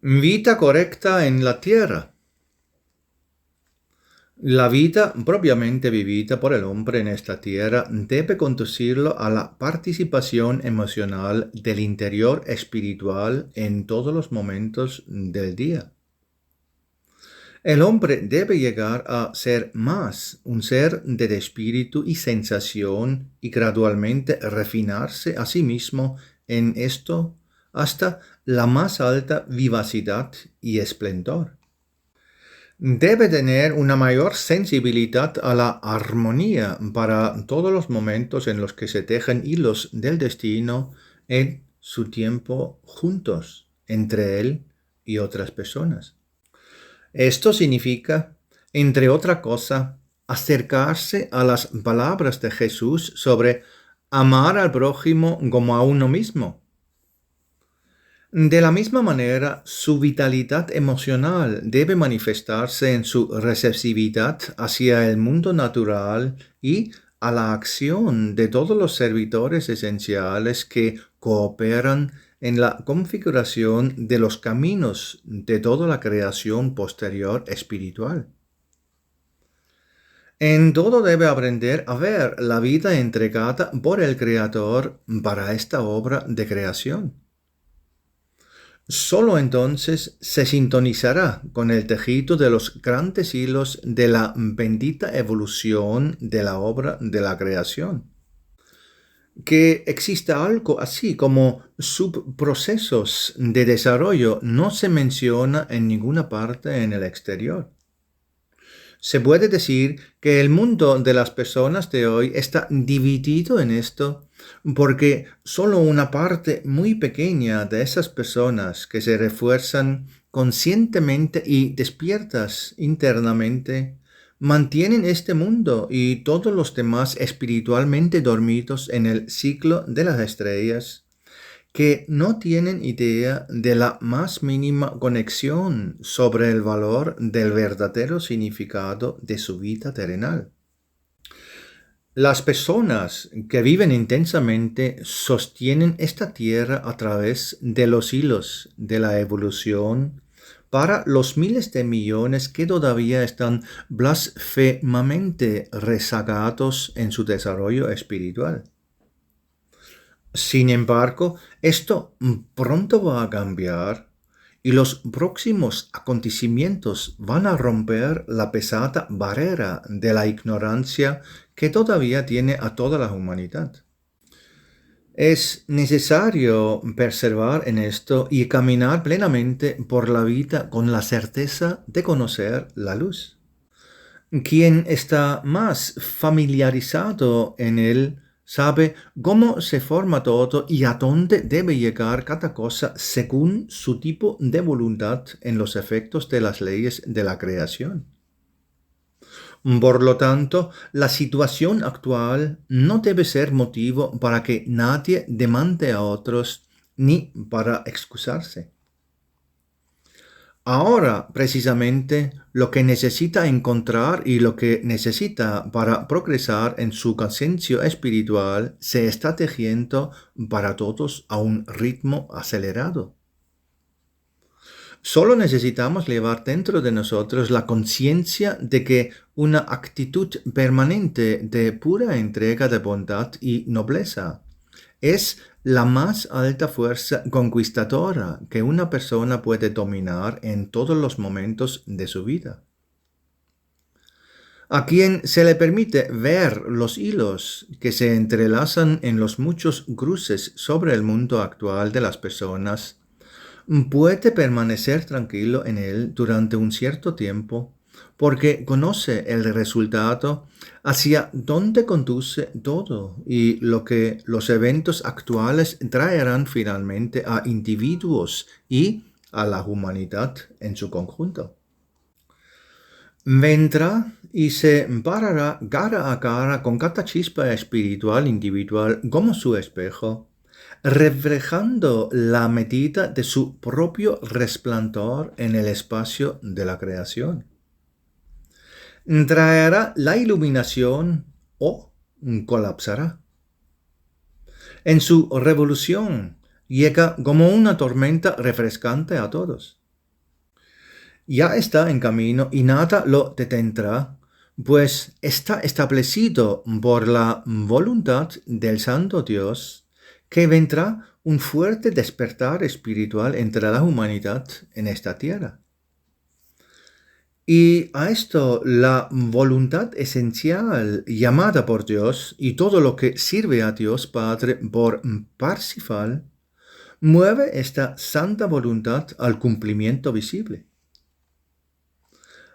Vita correcta en la tierra. La vida propiamente vivida por el hombre en esta tierra debe conducirlo a la participación emocional del interior espiritual en todos los momentos del día. El hombre debe llegar a ser más un ser de espíritu y sensación y gradualmente refinarse a sí mismo en esto hasta la más alta vivacidad y esplendor. Debe tener una mayor sensibilidad a la armonía para todos los momentos en los que se tejen hilos del destino en su tiempo juntos, entre él y otras personas. Esto significa, entre otra cosa, acercarse a las palabras de Jesús sobre amar al prójimo como a uno mismo. De la misma manera, su vitalidad emocional debe manifestarse en su receptividad hacia el mundo natural y a la acción de todos los servidores esenciales que cooperan en la configuración de los caminos de toda la creación posterior espiritual. En todo debe aprender a ver la vida entregada por el Creador para esta obra de creación. Solo entonces se sintonizará con el tejido de los grandes hilos de la bendita evolución de la obra de la creación. Que exista algo así como subprocesos de desarrollo no se menciona en ninguna parte en el exterior. Se puede decir que el mundo de las personas de hoy está dividido en esto porque solo una parte muy pequeña de esas personas que se refuerzan conscientemente y despiertas internamente mantienen este mundo y todos los demás espiritualmente dormidos en el ciclo de las estrellas, que no tienen idea de la más mínima conexión sobre el valor del verdadero significado de su vida terrenal. Las personas que viven intensamente sostienen esta tierra a través de los hilos de la evolución para los miles de millones que todavía están blasfemamente rezagados en su desarrollo espiritual. Sin embargo, esto pronto va a cambiar y los próximos acontecimientos van a romper la pesada barrera de la ignorancia que todavía tiene a toda la humanidad. Es necesario perseverar en esto y caminar plenamente por la vida con la certeza de conocer la luz. Quien está más familiarizado en él sabe cómo se forma todo y a dónde debe llegar cada cosa según su tipo de voluntad en los efectos de las leyes de la creación. Por lo tanto, la situación actual no debe ser motivo para que nadie demande a otros ni para excusarse. Ahora, precisamente, lo que necesita encontrar y lo que necesita para progresar en su conciencia espiritual se está tejiendo para todos a un ritmo acelerado. Solo necesitamos llevar dentro de nosotros la conciencia de que una actitud permanente de pura entrega de bondad y nobleza es la más alta fuerza conquistadora que una persona puede dominar en todos los momentos de su vida. A quien se le permite ver los hilos que se entrelazan en los muchos cruces sobre el mundo actual de las personas, puede permanecer tranquilo en él durante un cierto tiempo porque conoce el resultado hacia dónde conduce todo y lo que los eventos actuales traerán finalmente a individuos y a la humanidad en su conjunto. Vendrá y se parará cara a cara con cada chispa espiritual individual como su espejo, reflejando la medida de su propio resplandor en el espacio de la creación. Traerá la iluminación o colapsará. En su revolución llega como una tormenta refrescante a todos. ya está en camino y nada lo detendrá, pues está establecido por la voluntad del Santo Dios que vendrá un fuerte despertar espiritual entre la humanidad en esta tierra. Y a esto la voluntad esencial llamada por Dios y todo lo que sirve a Dios Padre por Parsifal mueve esta santa voluntad al cumplimiento visible.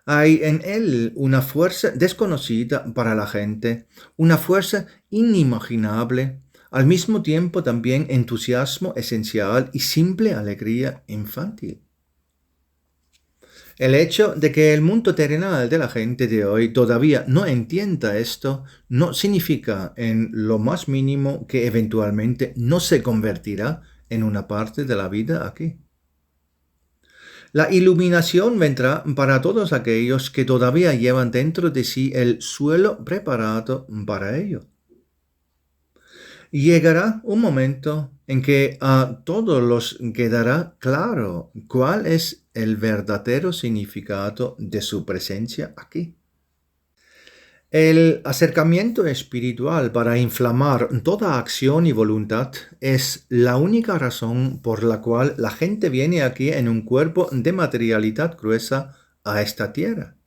Hay en él una fuerza desconocida para la gente, una fuerza inimaginable, al mismo tiempo también entusiasmo esencial y simple alegría infantil. El hecho de que el mundo terrenal de la gente de hoy todavía no entienda esto no significa en lo más mínimo que eventualmente no se convertirá en una parte de la vida aquí. La iluminación vendrá para todos aquellos que todavía llevan dentro de sí el suelo preparado para ello. Llegará un momento en que a todos los quedará claro cuál es el verdadero significado de su presencia aquí. El acercamiento espiritual para inflamar toda acción y voluntad es la única razón por la cual la gente viene aquí en un cuerpo de materialidad gruesa a esta tierra.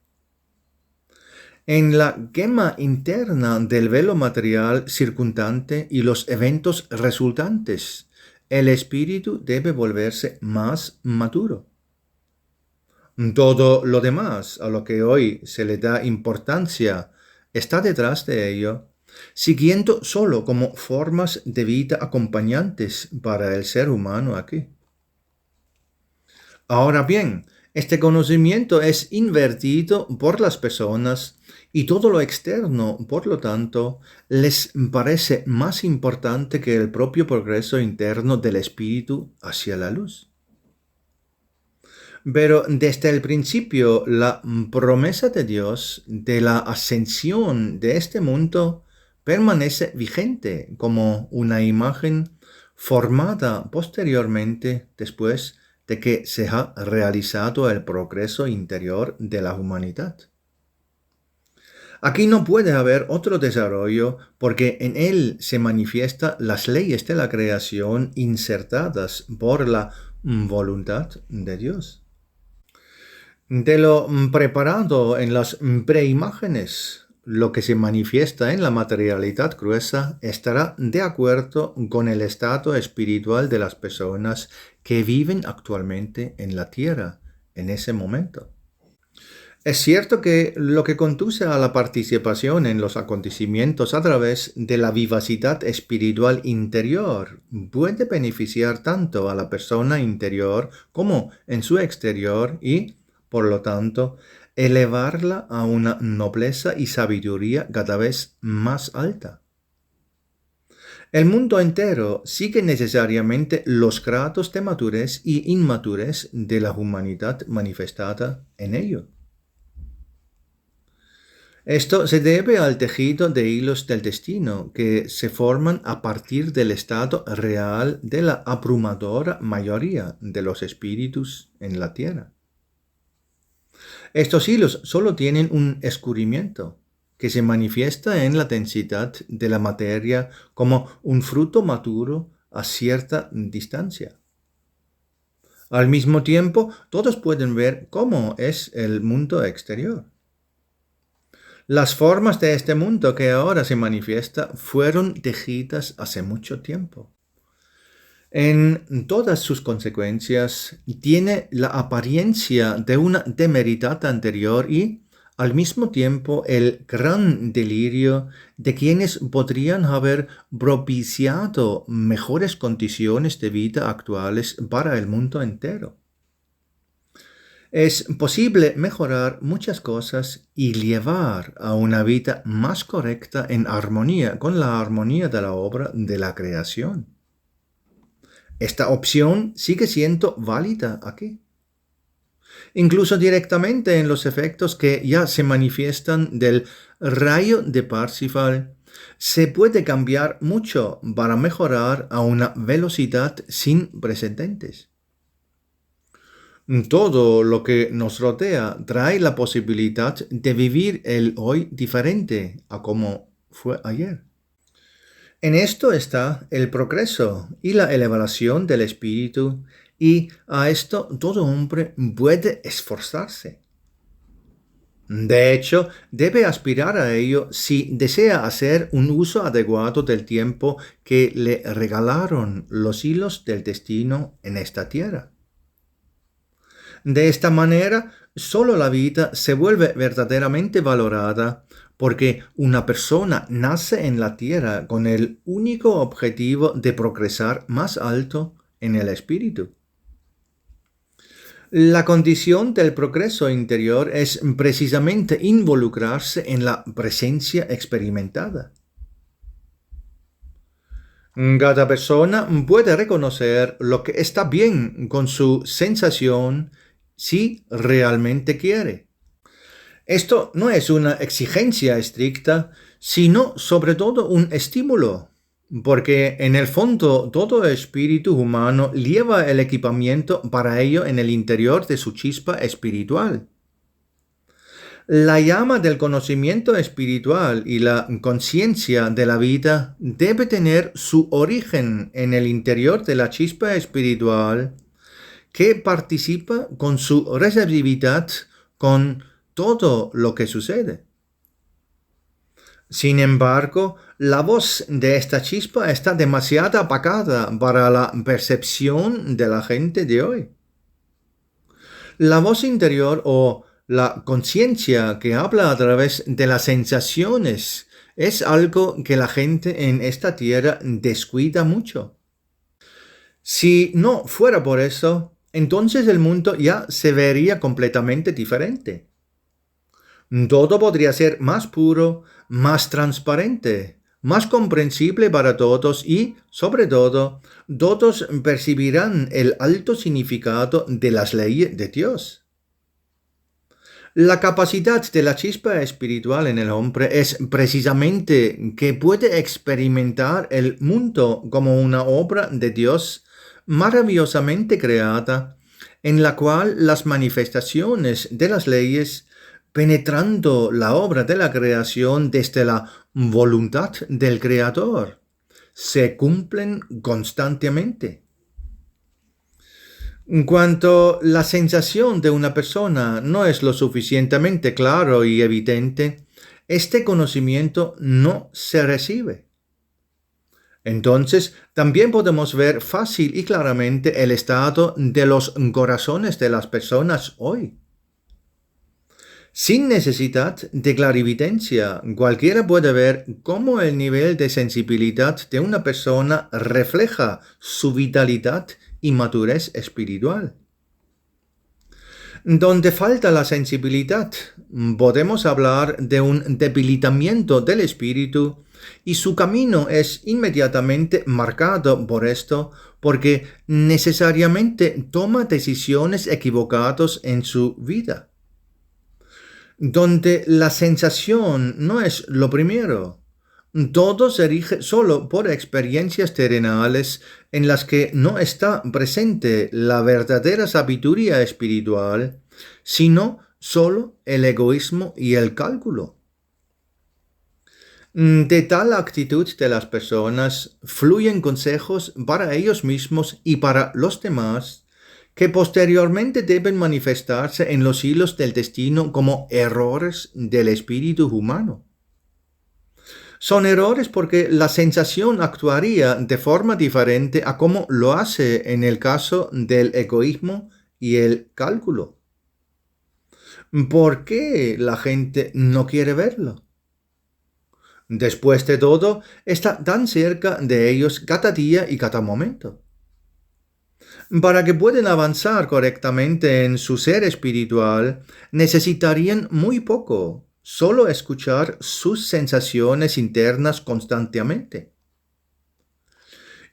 En la gema interna del velo material circundante y los eventos resultantes, el espíritu debe volverse más maduro. Todo lo demás, a lo que hoy se le da importancia, está detrás de ello, siguiendo solo como formas de vida acompañantes para el ser humano aquí. Ahora bien, este conocimiento es invertido por las personas y todo lo externo, por lo tanto, les parece más importante que el propio progreso interno del espíritu hacia la luz. Pero desde el principio, la promesa de Dios de la ascensión de este mundo permanece vigente como una imagen formada posteriormente después de que se ha realizado el progreso interior de la humanidad. Aquí no puede haber otro desarrollo porque en él se manifiestan las leyes de la creación insertadas por la voluntad de Dios. De lo preparado en las preimágenes, lo que se manifiesta en la materialidad gruesa estará de acuerdo con el estado espiritual de las personas que viven actualmente en la tierra en ese momento. Es cierto que lo que conduce a la participación en los acontecimientos a través de la vivacidad espiritual interior puede beneficiar tanto a la persona interior como en su exterior y, por lo tanto, elevarla a una nobleza y sabiduría cada vez más alta. El mundo entero sigue necesariamente los grados de madurez y inmadurez de la humanidad manifestada en ello. Esto se debe al tejido de hilos del destino que se forman a partir del estado real de la abrumadora mayoría de los espíritus en la tierra. Estos hilos solo tienen un escurrimiento que se manifiesta en la densidad de la materia como un fruto maduro a cierta distancia. Al mismo tiempo, todos pueden ver cómo es el mundo exterior. Las formas de este mundo que ahora se manifiesta fueron tejidas hace mucho tiempo. En todas sus consecuencias tiene la apariencia de una temeridad anterior y, al mismo tiempo, el gran delirio de quienes podrían haber propiciado mejores condiciones de vida actuales para el mundo entero. Es posible mejorar muchas cosas y llevar a una vida más correcta en armonía con la armonía de la obra de la creación. Esta opción sigue siendo válida aquí. Incluso directamente en los efectos que ya se manifiestan del rayo de Parsifal, se puede cambiar mucho para mejorar a una velocidad sin precedentes. Todo lo que nos rodea trae la posibilidad de vivir el hoy diferente a como fue ayer. En esto está el progreso y la elevación del espíritu, y a esto todo hombre puede esforzarse. De hecho, debe aspirar a ello si desea hacer un uso adecuado del tiempo que le regalaron los hilos del destino en esta tierra. De esta manera, solo la vida se vuelve verdaderamente valorada porque una persona nace en la tierra con el único objetivo de progresar más alto en el espíritu. La condición del progreso interior es precisamente involucrarse en la presencia experimentada. Cada persona puede reconocer lo que está bien con su sensación si realmente quiere. Esto no es una exigencia estricta, sino sobre todo un estímulo, porque en el fondo todo espíritu humano lleva el equipamiento para ello en el interior de su chispa espiritual. La llama del conocimiento espiritual y la conciencia de la vida debe tener su origen en el interior de la chispa espiritual que participa con su receptividad con todo lo que sucede. Sin embargo, la voz de esta chispa está demasiado apagada para la percepción de la gente de hoy. La voz interior o la conciencia que habla a través de las sensaciones es algo que la gente en esta tierra descuida mucho. Si no fuera por eso, entonces el mundo ya se vería completamente diferente. Todo podría ser más puro, más transparente, más comprensible para todos y, sobre todo, todos percibirán el alto significado de las leyes de Dios. La capacidad de la chispa espiritual en el hombre es precisamente que puede experimentar el mundo como una obra de Dios maravillosamente creada, en la cual las manifestaciones de las leyes, penetrando la obra de la creación desde la voluntad del Creador, se cumplen constantemente. En cuanto la sensación de una persona no es lo suficientemente claro y evidente, este conocimiento no se recibe. Entonces, también podemos ver fácil y claramente el estado de los corazones de las personas hoy. Sin necesidad de clarividencia, cualquiera puede ver cómo el nivel de sensibilidad de una persona refleja su vitalidad y madurez espiritual. Donde falta la sensibilidad, podemos hablar de un debilitamiento del espíritu y su camino es inmediatamente marcado por esto porque necesariamente toma decisiones equivocadas en su vida. Donde la sensación no es lo primero. Todo se rige solo por experiencias terrenales en las que no está presente la verdadera sabiduría espiritual, sino solo el egoísmo y el cálculo. De tal actitud de las personas fluyen consejos para ellos mismos y para los demás, que posteriormente deben manifestarse en los hilos del destino como errores del espíritu humano. Son errores porque la sensación actuaría de forma diferente a como lo hace en el caso del egoísmo y el cálculo. ¿Por qué la gente no quiere verlo? Después de todo, está tan cerca de ellos cada día y cada momento. Para que puedan avanzar correctamente en su ser espiritual, necesitarían muy poco, solo escuchar sus sensaciones internas constantemente.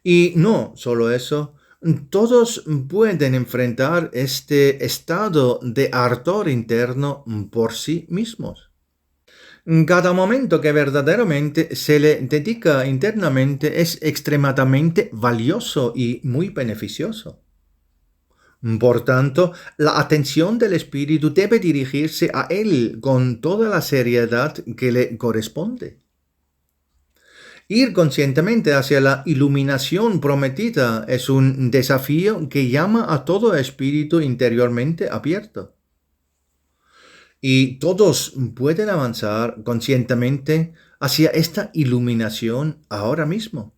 Y no solo eso, todos pueden enfrentar este estado de ardor interno por sí mismos. Cada momento que verdaderamente se le dedica internamente es extremadamente valioso y muy beneficioso. Por tanto, la atención del espíritu debe dirigirse a él con toda la seriedad que le corresponde. Ir conscientemente hacia la iluminación prometida es un desafío que llama a todo espíritu interiormente abierto. Y todos pueden avanzar conscientemente hacia esta iluminación ahora mismo.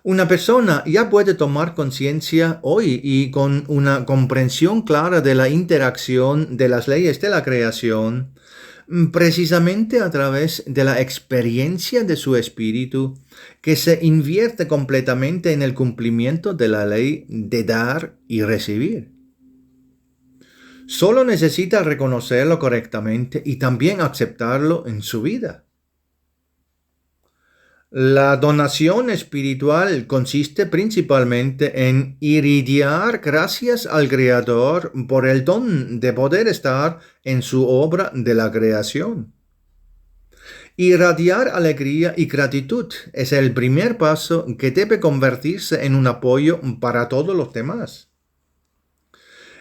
Una persona ya puede tomar conciencia hoy y con una comprensión clara de la interacción de las leyes de la creación, precisamente a través de la experiencia de su espíritu, que se invierte completamente en el cumplimiento de la ley de dar y recibir. Solo necesita reconocerlo correctamente y también aceptarlo en su vida. La donación espiritual consiste principalmente en irradiar gracias al Creador por el don de poder estar en su obra de la creación. Irradiar alegría y gratitud es el primer paso que debe convertirse en un apoyo para todos los demás.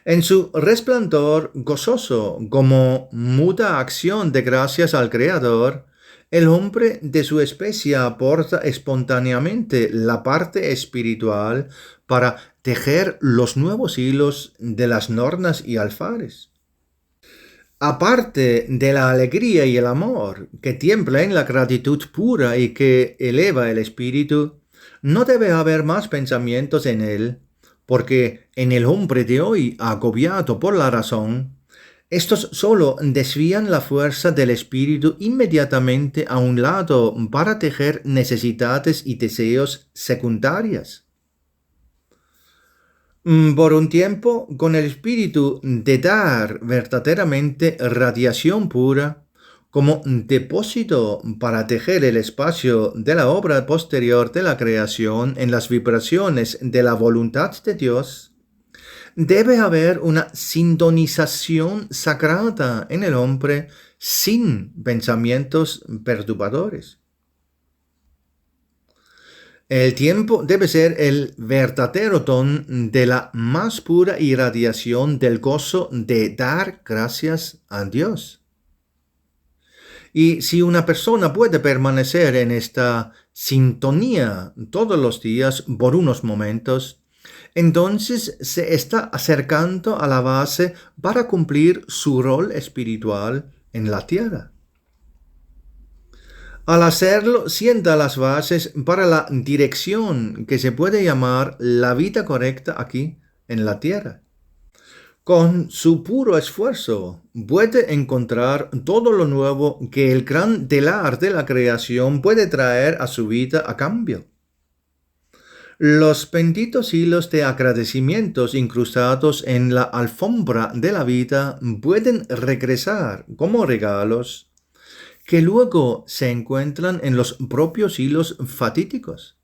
En su resplandor gozoso como muda acción de gracias al Creador, el hombre de su especie aporta espontáneamente la parte espiritual para tejer los nuevos hilos de las nornas y alfares. Aparte de la alegría y el amor que tiembla en la gratitud pura y que eleva el espíritu, no debe haber más pensamientos en él, porque en el hombre de hoy, agobiado por la razón, estos solo desvían la fuerza del espíritu inmediatamente a un lado para tejer necesidades y deseos secundarias. Por un tiempo, con el espíritu de dar verdaderamente radiación pura, como depósito para tejer el espacio de la obra posterior de la creación en las vibraciones de la voluntad de Dios, debe haber una sintonización sagrada en el hombre sin pensamientos perturbadores. El tiempo debe ser el verdadero don de la más pura irradiación del gozo de dar gracias a Dios. Y si una persona puede permanecer en esta sintonía todos los días por unos momentos, entonces se está acercando a la base para cumplir su rol espiritual en la tierra. Al hacerlo, sienta las bases para la dirección que se puede llamar la vida correcta aquí en la tierra. Con su puro esfuerzo puede encontrar todo lo nuevo que el gran telar de la creación puede traer a su vida a cambio. Los benditos hilos de agradecimientos incrustados en la alfombra de la vida pueden regresar como regalos que luego se encuentran en los propios hilos fatídicos.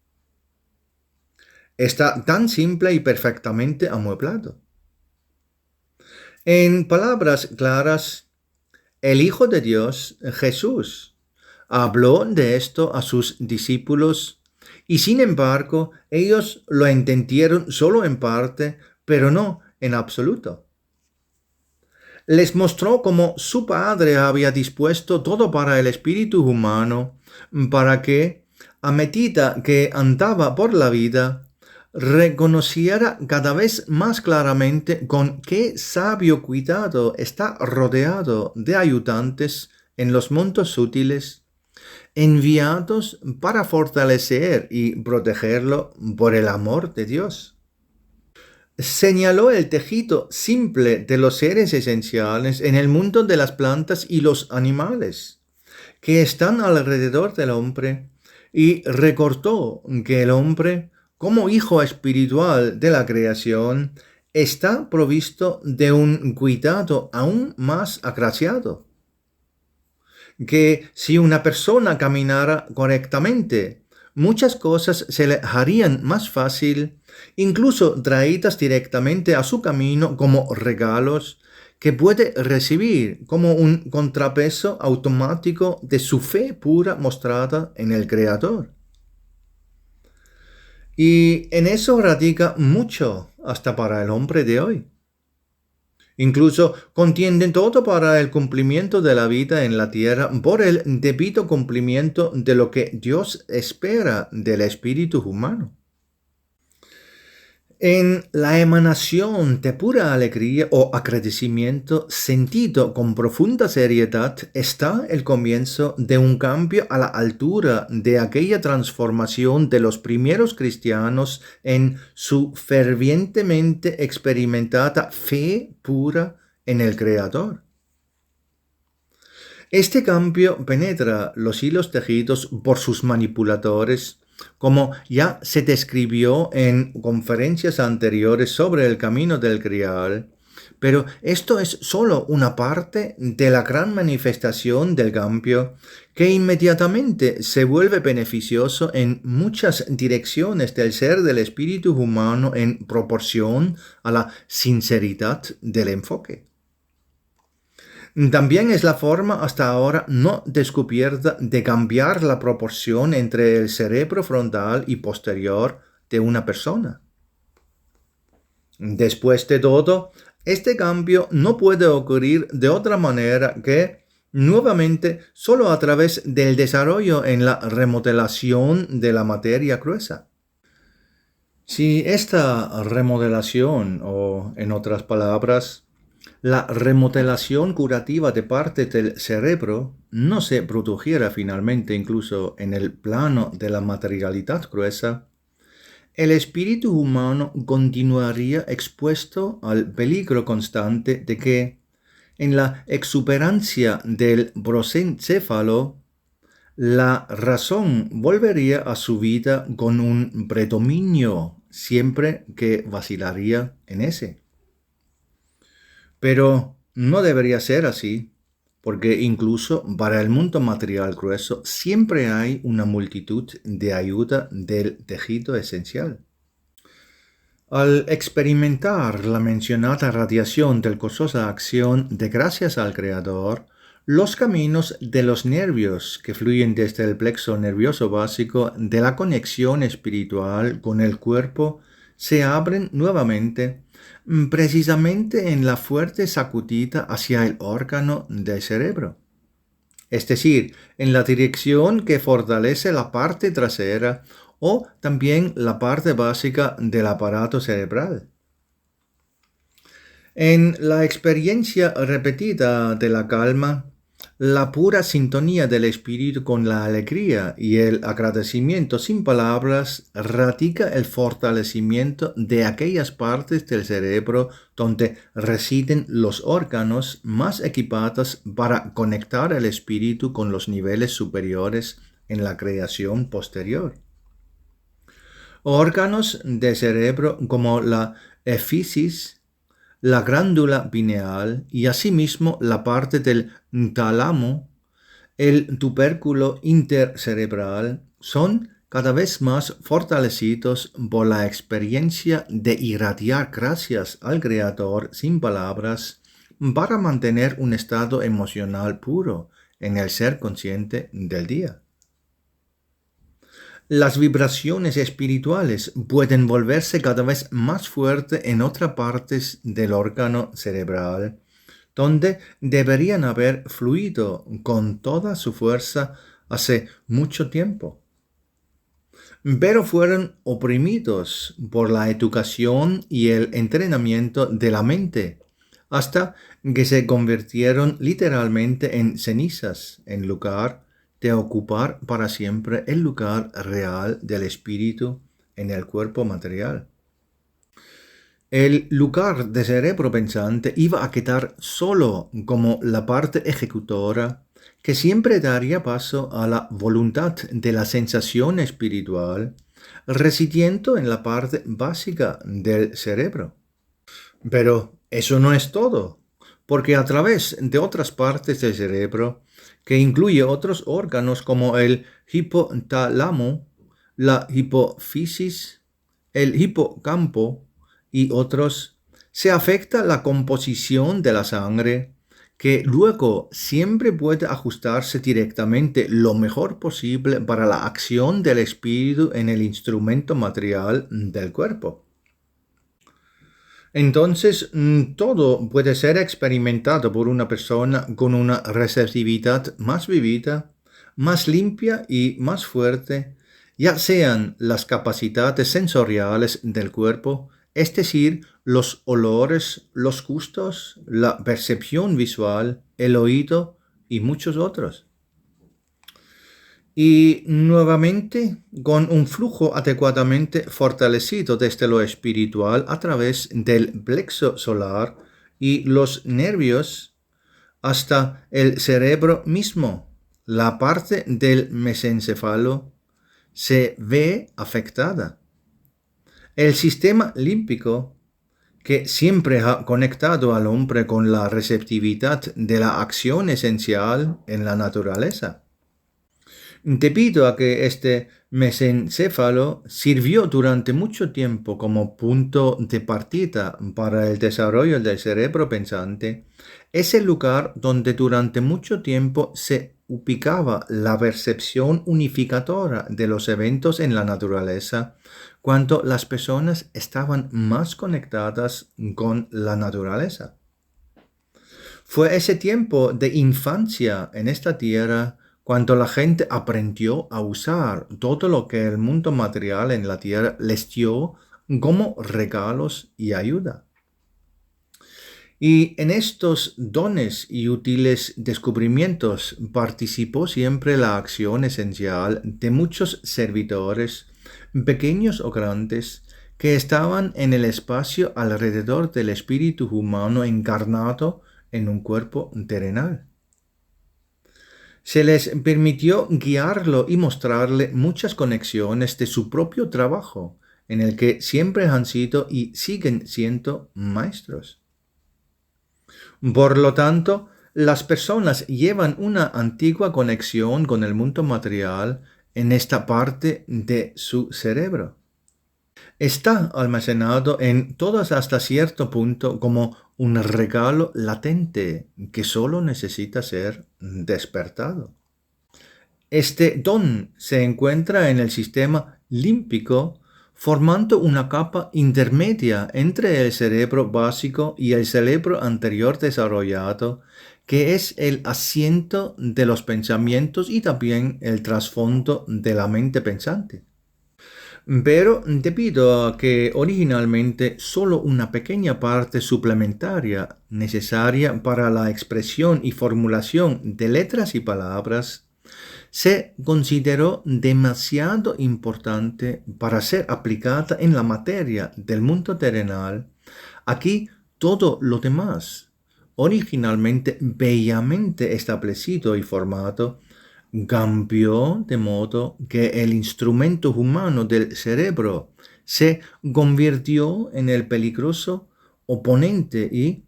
Está tan simple y perfectamente amueblado. En palabras claras, el Hijo de Dios, Jesús, habló de esto a sus discípulos y sin embargo ellos lo entendieron solo en parte, pero no en absoluto. Les mostró cómo su Padre había dispuesto todo para el espíritu humano, para que, a medida que andaba por la vida, reconociera cada vez más claramente con qué sabio cuidado está rodeado de ayudantes en los mundos sutiles, enviados para fortalecer y protegerlo por el amor de Dios. Señaló el tejido simple de los seres esenciales en el mundo de las plantas y los animales, que están alrededor del hombre, y recordó que el hombre, como hijo espiritual de la creación, está provisto de un cuidado aún más agraciado. Que si una persona caminara correctamente, muchas cosas se le harían más fácil, incluso traídas directamente a su camino como regalos que puede recibir como un contrapeso automático de su fe pura mostrada en el Creador. Y en eso radica mucho hasta para el hombre de hoy. Incluso contienden todo para el cumplimiento de la vida en la tierra por el debido cumplimiento de lo que Dios espera del espíritu humano. En la emanación de pura alegría o agradecimiento sentido con profunda seriedad está el comienzo de un cambio a la altura de aquella transformación de los primeros cristianos en su fervientemente experimentada fe pura en el Creador. Este cambio penetra los hilos tejidos por sus manipuladores, como ya se describió en conferencias anteriores sobre el camino del Grial, pero esto es solo una parte de la gran manifestación del cambio que inmediatamente se vuelve beneficioso en muchas direcciones del ser del espíritu humano en proporción a la sinceridad del enfoque. También es la forma hasta ahora no descubierta de cambiar la proporción entre el cerebro frontal y posterior de una persona. Después de todo, este cambio no puede ocurrir de otra manera que, nuevamente, solo a través del desarrollo en la remodelación de la materia gruesa. Si esta remodelación, o en otras palabras, la remodelación curativa de parte del cerebro no se produjera finalmente incluso en el plano de la materialidad gruesa, el espíritu humano continuaría expuesto al peligro constante de que, en la exuberancia del brosencéfalo, la razón volvería a su vida con un predominio siempre que vacilaría en ese. Pero no debería ser así, porque incluso para el mundo material grueso siempre hay una multitud de ayuda del tejido esencial. Al experimentar la mencionada radiación del gozosa acción de gracias al Creador, los caminos de los nervios que fluyen desde el plexo nervioso básico de la conexión espiritual con el cuerpo se abren nuevamente, precisamente en la fuerte sacudida hacia el órgano del cerebro. Es decir, en la dirección que fortalece la parte trasera o también la parte básica del aparato cerebral. En la experiencia repetida de la calma, la pura sintonía del espíritu con la alegría y el agradecimiento sin palabras radica el fortalecimiento de aquellas partes del cerebro donde residen los órganos más equipados para conectar el espíritu con los niveles superiores en la creación posterior. Órganos de cerebro como la efisis, la glándula pineal y asimismo la parte del tálamo, el tubérculo intercerebral, son cada vez más fortalecidos por la experiencia de irradiar gracias al Creador sin palabras para mantener un estado emocional puro en el ser consciente del día. Las vibraciones espirituales pueden volverse cada vez más fuertes en otras partes del órgano cerebral, donde deberían haber fluido con toda su fuerza hace mucho tiempo. Pero fueron oprimidos por la educación y el entrenamiento de la mente, hasta que se convirtieron literalmente en cenizas en lugar de ocupar para siempre el lugar real del espíritu en el cuerpo material. El lugar de cerebro pensante iba a quedar solo como la parte ejecutora que siempre daría paso a la voluntad de la sensación espiritual, residiendo en la parte básica del cerebro. Pero eso no es todo, porque a través de otras partes del cerebro, que incluye otros órganos como el hipotálamo, la hipófisis, el hipocampo y otros, se afecta la composición de la sangre, que luego siempre puede ajustarse directamente lo mejor posible para la acción del espíritu en el instrumento material del cuerpo. Entonces, todo puede ser experimentado por una persona con una receptividad más vivida, más limpia y más fuerte, ya sean las capacidades sensoriales del cuerpo, es decir, los olores, los gustos, la percepción visual, el oído y muchos otros. Y nuevamente con un flujo adecuadamente fortalecido desde lo espiritual a través del plexo solar y los nervios hasta el cerebro mismo. La parte del mesencéfalo se ve afectada. El sistema límbico, que siempre ha conectado al hombre con la receptividad de la acción esencial en la naturaleza. Debido a que este mesencéfalo sirvió durante mucho tiempo como punto de partida para el desarrollo del cerebro pensante, es el lugar donde durante mucho tiempo se ubicaba la percepción unificadora de los eventos en la naturaleza, cuando las personas estaban más conectadas con la naturaleza. Fue ese tiempo de infancia en esta tierra cuando la gente aprendió a usar todo lo que el mundo material en la tierra les dio como regalos y ayuda. Y en estos dones y útiles descubrimientos participó siempre la acción esencial de muchos servidores, pequeños o grandes, que estaban en el espacio alrededor del espíritu humano encarnado en un cuerpo terrenal. Se les permitió guiarlo y mostrarle muchas conexiones de su propio trabajo, en el que siempre han sido y siguen siendo maestros. Por lo tanto, las personas llevan una antigua conexión con el mundo material en esta parte de su cerebro. Está almacenado en todas hasta cierto punto como un regalo latente que solo necesita ser despertado. Este don se encuentra en el sistema límbico, formando una capa intermedia entre el cerebro básico y el cerebro anterior desarrollado, que es el asiento de los pensamientos y también el trasfondo de la mente pensante. Pero debido a que originalmente solo una pequeña parte suplementaria necesaria para la expresión y formulación de letras y palabras se consideró demasiado importante para ser aplicada en la materia del mundo terrenal, aquí todo lo demás, originalmente bellamente establecido y formado, cambió de modo que el instrumento humano del cerebro se convirtió en el peligroso oponente y,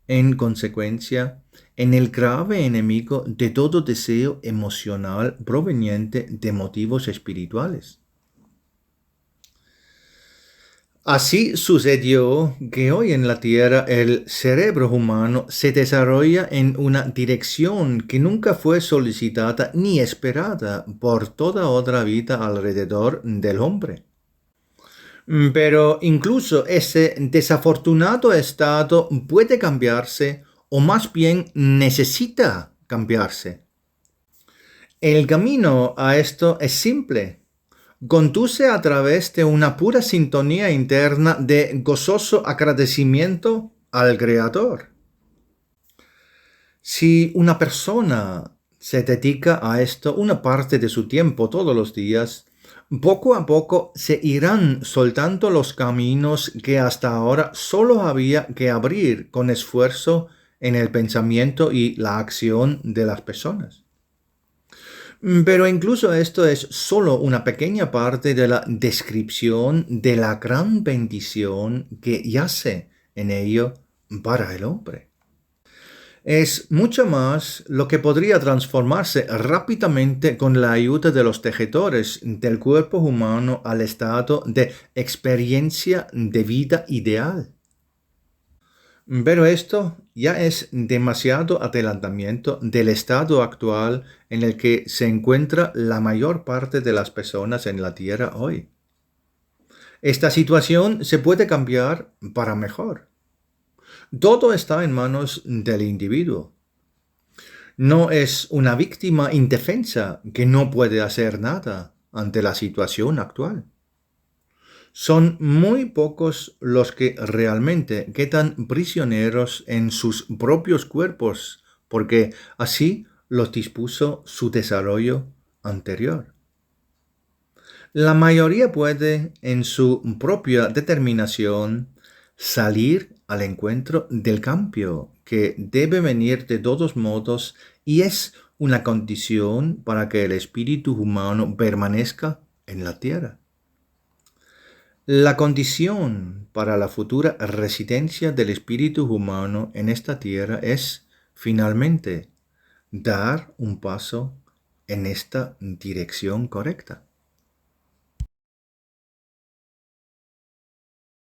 en consecuencia, en el grave enemigo de todo deseo emocional proveniente de motivos espirituales. Así sucedió que hoy en la Tierra el cerebro humano se desarrolla en una dirección que nunca fue solicitada ni esperada por toda otra vida alrededor del hombre. Pero incluso ese desafortunado estado puede cambiarse o más bien necesita cambiarse. El camino a esto es simple. Conduce a través de una pura sintonía interna de gozoso agradecimiento al Creador. Si una persona se dedica a esto una parte de su tiempo todos los días, poco a poco se irán soltando los caminos que hasta ahora solo había que abrir con esfuerzo en el pensamiento y la acción de las personas. Pero incluso esto es solo una pequeña parte de la descripción de la gran bendición que yace en ello para el hombre. Es mucho más lo que podría transformarse rápidamente con la ayuda de los tejedores del cuerpo humano al estado de experiencia de vida ideal. Pero esto ya es demasiado adelantamiento del estado actual en el que se encuentra la mayor parte de las personas en la Tierra hoy. Esta situación se puede cambiar para mejor. Todo está en manos del individuo. No es una víctima indefensa que no puede hacer nada ante la situación actual. Son muy pocos los que realmente quedan prisioneros en sus propios cuerpos, porque así los dispuso su desarrollo anterior. La mayoría puede, en su propia determinación, salir al encuentro del cambio que debe venir de todos modos y es una condición para que el espíritu humano permanezca en la tierra. La condición para la futura residencia del espíritu humano en esta tierra es, finalmente, dar un paso en esta dirección correcta.